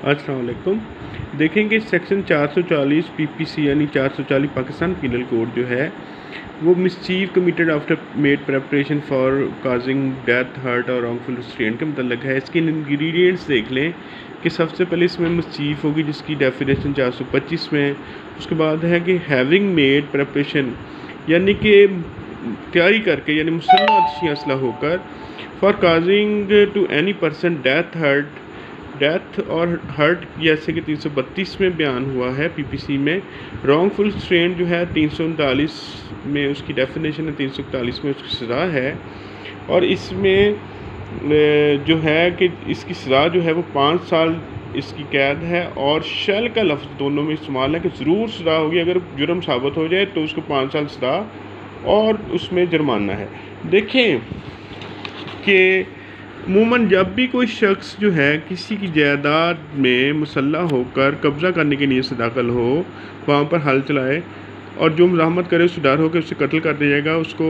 अस्सलाम वालेकुम। देखेंगे सेक्शन 440 पीपीसी यानी 440 पाकिस्तान पीनल कोड जो है वो mischief committed after made preparation for causing death hurt और रॉन्गफुल रिस्ट्रेंट के मतलब है। इसके इंग्रेडिएंट्स देख लें कि सबसे पहले इसमें मिसचीव होगी जिसकी डेफिनेशन 425 में। उसके बाद है कि हैविंग मेड प्रेपरेशन यानी कि तैयारी करके यानी मुसल्लह असला होकर for causing to any person death और हर्ट जैसे कि 332 में बयान हुआ है पीपीसी में। रॉन्गफुल स्ट्रेन जो है 339 में उसकी डेफिनेशन है, 341 में उसकी सज़ा है। और इसमें जो है कि इसकी सज़ा जो है वो 5 साल इसकी कैद है और शैल का लफ्ज़ दोनों में इस्तेमाल है कि ज़रूर सज़ा होगी। अगर जुर्म साबित हो जाए तो उसको 5 साल सज़ा और उसमें जुर्माना है। देखें कि अमूमन जब भी कोई शख्स जो है किसी की जायदाद में मुसल्लह होकर कब्ज़ा करने के लिए से दाखिल हो, वहाँ पर हल चलाए और जो मज़ाहमत करे उससे डर हो कि उसे कत्ल कर दिया जाएगा, उसको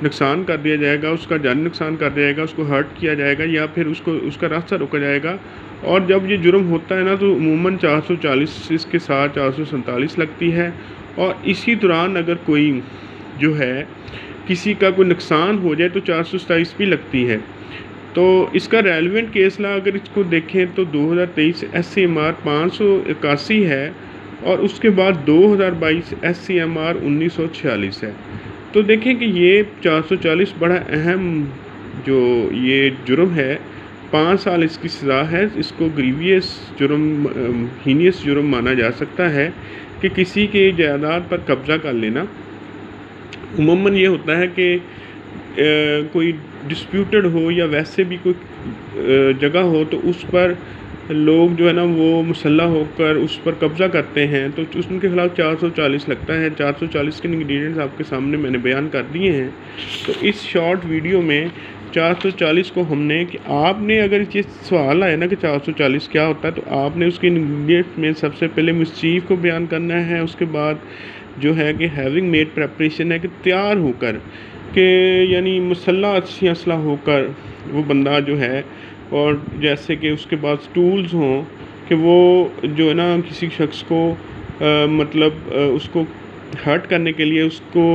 नुकसान कर दिया जाएगा, उसका जानी नुकसान कर दिया जाएगा, उसको हर्ट किया जाएगा या फिर उसका रास्ता रोका जाएगा। और जब ये जुर्म होता है ना तो अमूमन 440 इसके साथ 447 लगती है। और इसी दौरान अगर कोई जो है किसी का कोई नुकसान हो जाए तो 427 भी लगती है। तो इसका रेलिवेंट केस ला अगर इसको देखें तो 2023 SCMR 581 है और उसके बाद 2022 SCMR 1946 है। तो देखें कि ये 440 बड़ा अहम जो ये जुर्म है, 5 साल इसकी सज़ा है। इसको ग्रीवियस जुर्म हीनियस जुर्म माना जा सकता है कि किसी के जायदाद पर कब्ज़ा कर लेना। उमूमन ये होता है कि कोई डिस्प्यूटेड हो या वैसे भी कोई जगह हो तो उस पर लोग जो है ना वो मुसल्लह होकर उस पर कब्ज़ा करते हैं तो उनके खिलाफ़ 440 लगता है। 440 के इंग्रेडिएंट्स आपके सामने मैंने बयान कर दिए हैं। तो इस शॉर्ट वीडियो में 440 को हमने कि आपने अगर ये सवाल आया ना कि 440 क्या होता है तो आपने उसके इंग्रेडिएंट्स में सबसे पहले मिसचीव को बयान करना है। उसके बाद जो है कि हैविंग मेड प्रेपरेशन है कि तैयार होकर कि यानी मुसल्लह असला होकर वो बंदा जो है, और जैसे कि उसके पास टूल्स हों कि वो जो है ना किसी शख्स को उसको हर्ट करने के लिए, उसको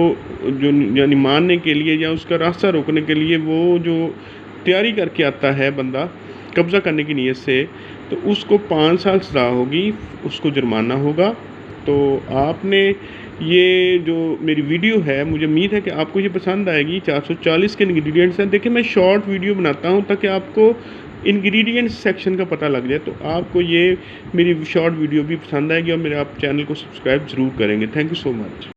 जो यानी मारने के लिए या उसका रास्ता रोकने के लिए वो जो तैयारी करके आता है बंदा कब्ज़ा करने की नीयत से, तो उसको 5 साल सज़ा होगी, उसको जुर्माना होगा। तो आपने ये जो मेरी वीडियो है मुझे उम्मीद है कि आपको ये पसंद आएगी। 440 के इंग्रेडिएंट्स हैं। देखिए मैं शॉर्ट वीडियो बनाता हूँ ताकि आपको इंग्रेडिएंट्स सेक्शन का पता लग जाए। तो आपको ये मेरी शॉर्ट वीडियो भी पसंद आएगी और मेरे आप चैनल को सब्सक्राइब ज़रूर करेंगे। Thank you so much.